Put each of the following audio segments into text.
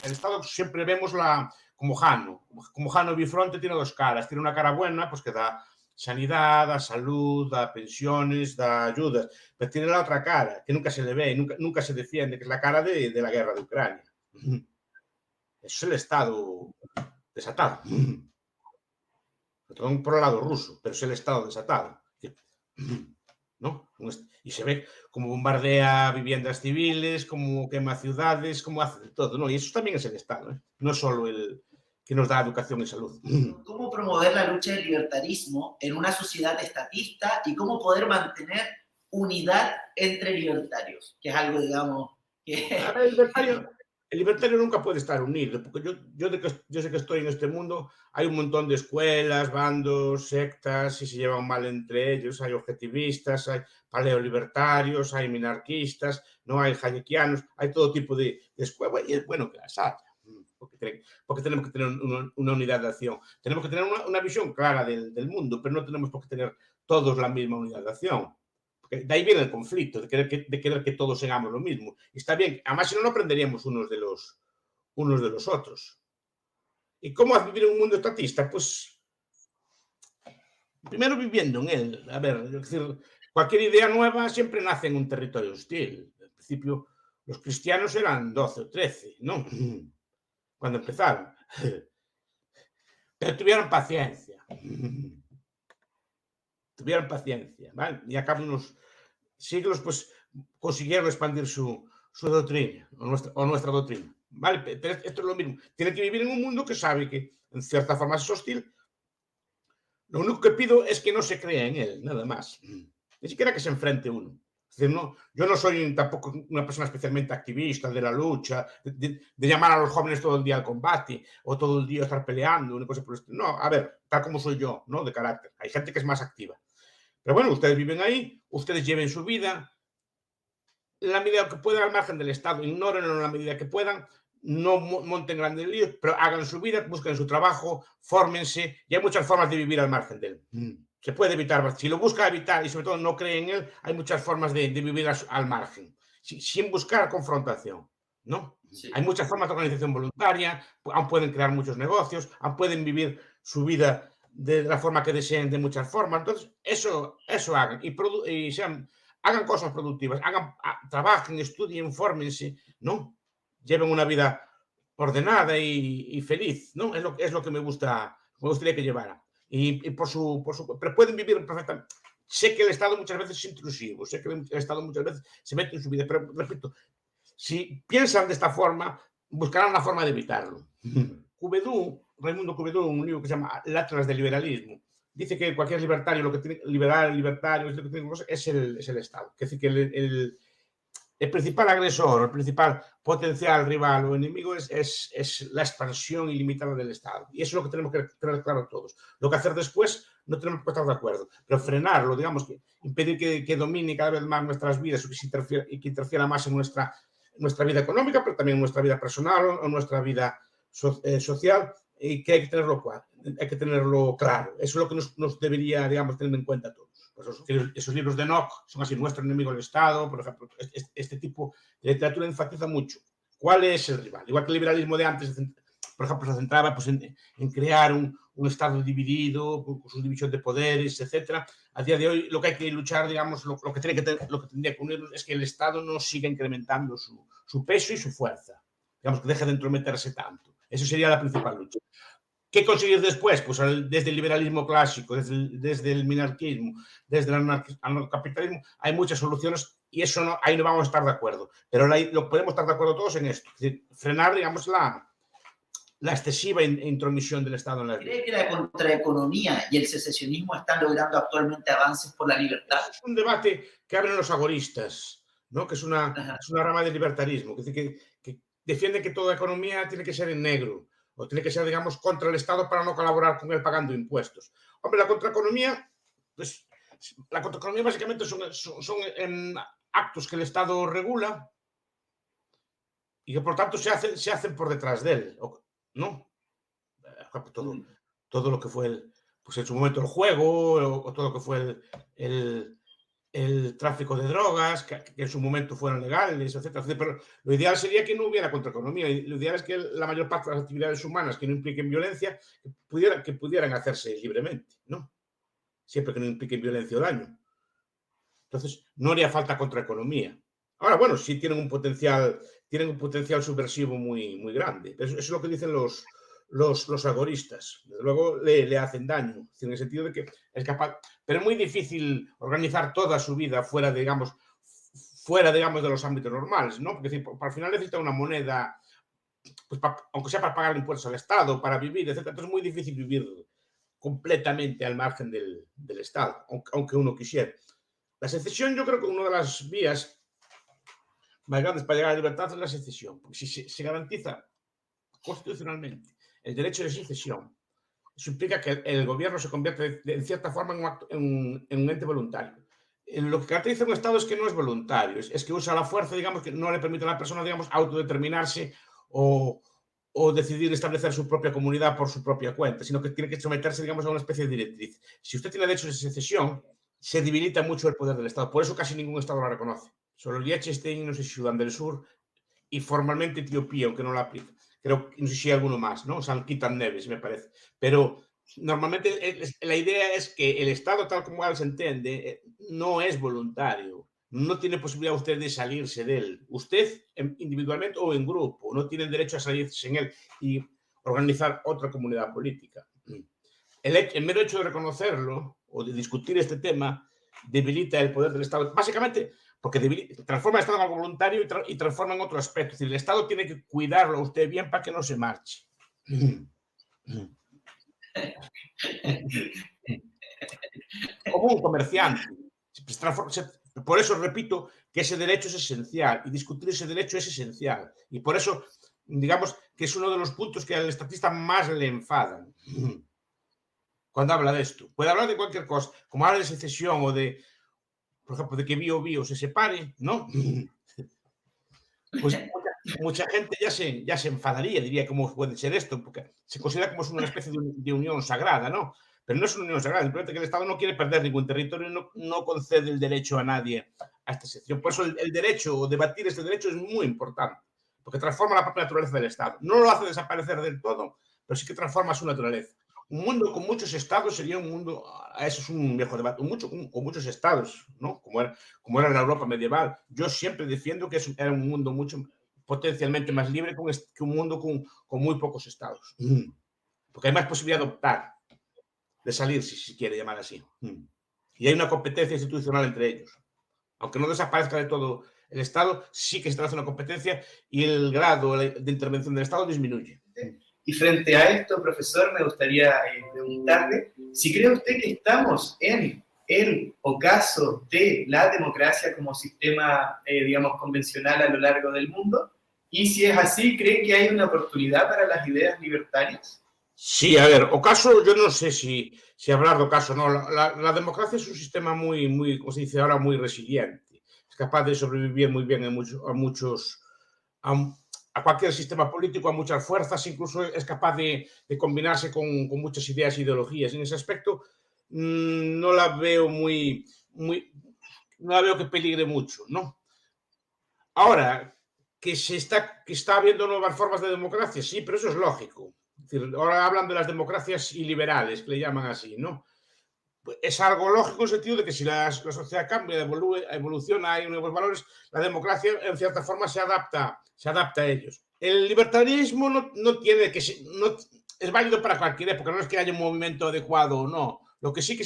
el Estado siempre vemos como Jano Bifronte tiene dos caras, tiene una cara buena, pues que da sanidad, da salud, da pensiones, da ayudas, pero tiene la otra cara, que nunca se le ve, nunca se defiende, que es la cara de la guerra de Ucrania. Eso es el Estado desatado. Todo por el lado ruso, pero es el Estado desatado. ¿No? Y se ve como bombardea viviendas civiles, como quema ciudades, como hace de todo, ¿no? Y eso también es el Estado, ¿eh? No es solo el que nos da educación y salud. ¿Cómo promover la lucha del libertarismo en una sociedad estatista y cómo poder mantener unidad entre libertarios? Que es algo, digamos, que... A ver, el libertario nunca puede estar unido, porque yo sé que estoy en este mundo, hay un montón de escuelas, bandos, sectas, y se llevan mal entre ellos, hay objetivistas, hay paleolibertarios, hay minarquistas, no hay hayekianos, hay todo tipo de escuelas, y es bueno que las haya, porque tenemos que tener una unidad de acción, tenemos que tener una visión clara del mundo, pero no tenemos por qué tener todos la misma unidad de acción. Porque de ahí viene el conflicto, de querer que todos hagamos lo mismo. Y está bien, además si no, no aprenderíamos unos de los otros. ¿Y cómo vivir en un mundo estatista? Pues primero viviendo en él. A ver, es decir, cualquier idea nueva siempre nace en un territorio hostil. Al principio los cristianos eran 12 o 13, ¿no? Cuando empezaron. Pero tuvieron paciencia. Tuvieron paciencia, ¿vale? Y a cabo de unos siglos, pues consiguieron expandir su doctrina, o nuestra doctrina. ¿Vale? Pero esto es lo mismo. Tiene que vivir en un mundo que sabe que en cierta forma es hostil. Lo único que pido es que no se crea en él, nada más. Ni siquiera que se enfrente uno. Es decir, no, yo no soy tampoco una persona especialmente activista de la lucha, de llamar a los jóvenes todo el día al combate o todo el día estar peleando, una cosa por el estilo. No, a ver, tal como soy yo, ¿no? De carácter. Hay gente que es más activa. Pero bueno, ustedes viven ahí, ustedes lleven su vida, en la medida que puedan al margen del Estado, ignórenlo en la medida que puedan, no monten grandes líos, pero hagan su vida, busquen su trabajo, fórmense, y hay muchas formas de vivir al margen de él. Se puede evitar, si lo busca evitar y sobre todo no cree en él, hay muchas formas de vivir al margen, sin buscar confrontación, ¿no? Sí. Hay muchas formas de organización voluntaria, aún pueden crear muchos negocios, aún pueden vivir su vida de la forma que deseen, de muchas formas. Entonces, eso hagan y hagan cosas productivas, trabajen, estudien, fórmense, ¿no? Lleven una vida ordenada y feliz, ¿no? Es lo que me gustaría que llevara. Y pero pueden vivir perfectamente. Sé que el Estado muchas veces es intrusivo, sé que el Estado muchas veces se mete en su vida, pero repito, si piensan de esta forma, buscarán la forma de evitarlo. Raimundo Cuvedú, un libro que se llama El Atlas del Liberalismo, dice que cualquier libertario, lo que tiene libertario, lo que tiene es el Estado. Es decir, que el principal agresor, el principal potencial rival o enemigo es la expansión ilimitada del Estado. Y eso es lo que tenemos que tener claro todos. Lo que hacer después no tenemos que estar de acuerdo, pero frenarlo, digamos, que impedir que domine cada vez más nuestras vidas y que interfiera más en nuestra vida económica, pero también en nuestra vida personal o nuestra vida social, y que hay que tenerlo claro. Eso es lo que nos debería, digamos, tener en cuenta a todos. Pues esos libros de Nock son así, Nuestro enemigo el Estado, por ejemplo. Este tipo de literatura enfatiza mucho cuál es el rival. Igual que el liberalismo de antes, por ejemplo, se centraba pues, en crear un Estado dividido, con su división de poderes, etc. A día de hoy, lo que hay que luchar, digamos, lo que tendría que unirnos es que el Estado no siga incrementando su peso y su fuerza. Digamos, que deje de entrometerse tanto. Eso sería la principal lucha. ¿Qué conseguir después? Pues desde el liberalismo clásico, desde el minarquismo, desde el anarcocapitalismo, hay muchas soluciones y eso ahí no vamos a estar de acuerdo. Pero lo podemos estar de acuerdo todos en esto. Es decir, frenar, digamos, la excesiva intromisión del Estado en la vida. ¿Cree que la contraeconomía y el secesionismo están logrando actualmente avances por la libertad? Es un debate que abren los agoristas, ¿no? Que es una rama del libertarismo, que defiende que toda economía tiene que ser en negro, o tiene que ser, digamos, contra el Estado para no colaborar con él pagando impuestos. Hombre, la contraeconomía básicamente son actos que el Estado regula y que por tanto se hacen por detrás de él, ¿no? Todo lo que fue pues en su momento el juego, o todo lo que fue el tráfico de drogas, que en su momento fueran legales, etcétera, etcétera. Pero lo ideal sería que no hubiera contraeconomía. Lo ideal es que la mayor parte de las actividades humanas que no impliquen violencia que pudieran hacerse libremente, ¿no? Siempre que no impliquen violencia o daño. Entonces, no haría falta contraeconomía. Ahora, bueno, sí tienen un potencial subversivo muy grande. Eso es lo que dicen los agoristas. Desde luego le hacen daño, en el sentido de que es capaz. Pero es muy difícil organizar toda su vida fuera, digamos, de los ámbitos normales, ¿no? Porque al final necesita una moneda, pues, aunque sea para pagar impuestos al Estado, para vivir, etc. Entonces es muy difícil vivir completamente al margen del Estado, aunque uno quisiera. La secesión, yo creo que una de las vías más grandes para llegar a la libertad es la secesión, porque si se garantiza constitucionalmente el derecho de secesión, eso implica que el gobierno se convierte en cierta forma en un ente voluntario. Lo que caracteriza a un Estado es que no es voluntario, es que usa la fuerza, digamos, que no le permite a la persona, digamos, autodeterminarse o decidir establecer su propia comunidad por su propia cuenta, sino que tiene que someterse, digamos, a una especie de directriz. Si usted tiene derecho de secesión, se debilita mucho el poder del Estado. Por eso casi ningún Estado la reconoce. Solo Liechtenstein, no sé si Sudán del Sur y formalmente Etiopía, aunque no la aplica. Creo que no sé si hay alguno más, ¿no? San Kitts Nevis, me parece. Pero normalmente la idea es que el Estado, tal como ahora se entiende, no es voluntario. No tiene posibilidad usted de salirse de él. Usted, individualmente o en grupo, no tiene derecho a salirse en él y organizar otra comunidad política. El mero hecho de reconocerlo o de discutir este tema debilita el poder del Estado. Básicamente porque transforma el Estado en algo voluntario y transforma en otro aspecto. Es decir, el Estado tiene que cuidarlo a usted bien para que no se marche. Como un comerciante. Por eso repito que ese derecho es esencial y discutir ese derecho es esencial. Y por eso, digamos, que es uno de los puntos que al estatista más le enfadan cuando habla de esto. Puede hablar de cualquier cosa, como habla de secesión o de, por ejemplo, de que Bio se separe, ¿no? Pues mucha gente ya se enfadaría, diría cómo puede ser esto, porque se considera como una especie de unión sagrada, ¿no? Pero no es una unión sagrada, simplemente que el Estado no quiere perder ningún territorio y no concede el derecho a nadie a esta sección. Por eso el derecho, o debatir este derecho es muy importante, porque transforma la propia naturaleza del Estado. No lo hace desaparecer del todo, pero sí que transforma su naturaleza. Un mundo con muchos estados sería un mundo, eso es un viejo debate, con muchos estados, ¿no? Como era en la Europa medieval. Yo siempre defiendo que era un mundo mucho potencialmente más libre que un mundo con muy pocos estados. Porque hay más posibilidad de optar, de salir, si se quiere llamar así. Y hay una competencia institucional entre ellos. Aunque no desaparezca de todo el Estado, sí que se hace una competencia y el grado de intervención del Estado disminuye. Y frente a esto, profesor, me gustaría preguntarle si cree usted que estamos en el ocaso de la democracia como sistema, digamos, convencional a lo largo del mundo, y si es así, ¿cree que hay una oportunidad para las ideas libertarias? Sí, a ver, ocaso, yo no sé si hablar de ocaso, no. La democracia es un sistema muy, como se dice ahora, muy resiliente. Es capaz de sobrevivir muy bien a cualquier sistema político, a muchas fuerzas, incluso es capaz de combinarse con muchas ideas e ideologías. En ese aspecto no la veo no la veo que peligre mucho, ¿no? Ahora, que está habiendo nuevas formas de democracia, sí, pero eso es lógico. Es decir, ahora hablan de las democracias iliberales, que le llaman así, ¿no? Es algo lógico en el sentido de que si la sociedad cambia, evoluciona, hay nuevos valores, la democracia en cierta forma se adapta a ellos. El libertarismo no tiene que ser, es válido para cualquier época, no es que haya un movimiento adecuado o no. Lo que sí que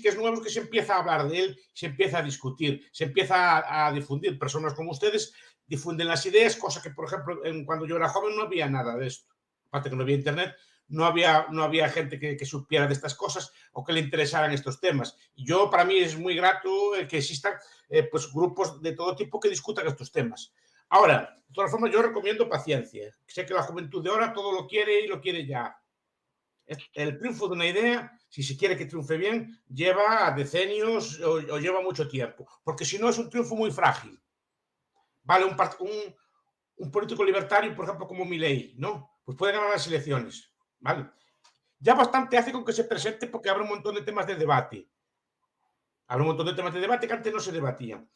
es nuevo es que se empieza a hablar de él, se empieza a discutir, se empieza a difundir. Personas como ustedes difunden las ideas, cosa que, por ejemplo, cuando yo era joven no había nada de esto. Aparte que no había internet, no había gente que supiera de estas cosas o que le interesaran estos temas. Y para mí es muy grato que existan pues, grupos de todo tipo que discutan estos temas. Ahora, de todas formas, yo recomiendo paciencia. Sé que la juventud de ahora todo lo quiere y lo quiere ya. El triunfo de una idea, si se quiere que triunfe bien, lleva decenios o lleva mucho tiempo. Porque si no, es un triunfo muy frágil. Vale, un político libertario, por ejemplo, como Milei, ¿no? Pues puede ganar las elecciones. ¿Vale? Ya bastante hace con que se presente porque habrá un montón de temas de debate. Habrá un montón de temas de debate que antes no se debatían.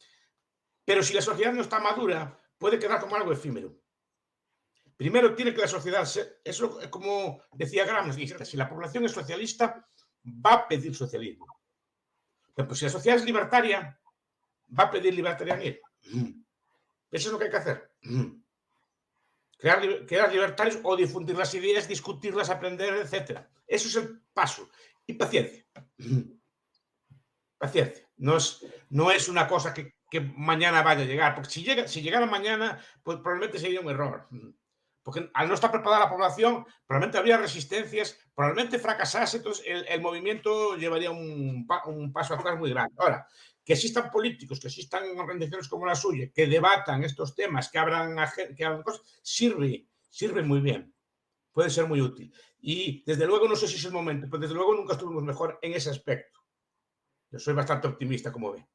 Pero si la sociedad no está madura, puede quedar como algo efímero. Primero tiene que la sociedad ser, eso es como decía Gramsci, si la población es socialista, va a pedir socialismo. Pero pues si la sociedad es libertaria, va a pedir libertarianismo. Eso es lo que hay que hacer. Crear libertarios o difundir las ideas, discutirlas, aprender, etc. Eso es el paso. Y paciencia. Paciencia. No es una cosa que mañana vaya a llegar. Porque si llegara mañana, pues probablemente sería un error. Porque al no estar preparada la población, probablemente habría resistencias, probablemente fracasase, entonces el movimiento llevaría un paso atrás muy grande. Ahora, que existan políticos, que existan organizaciones como la suya, que debatan estos temas, que abran cosas, sirve muy bien. Puede ser muy útil. Y desde luego, no sé si es el momento, pero desde luego nunca estuvimos mejor en ese aspecto. Yo soy bastante optimista, como ve.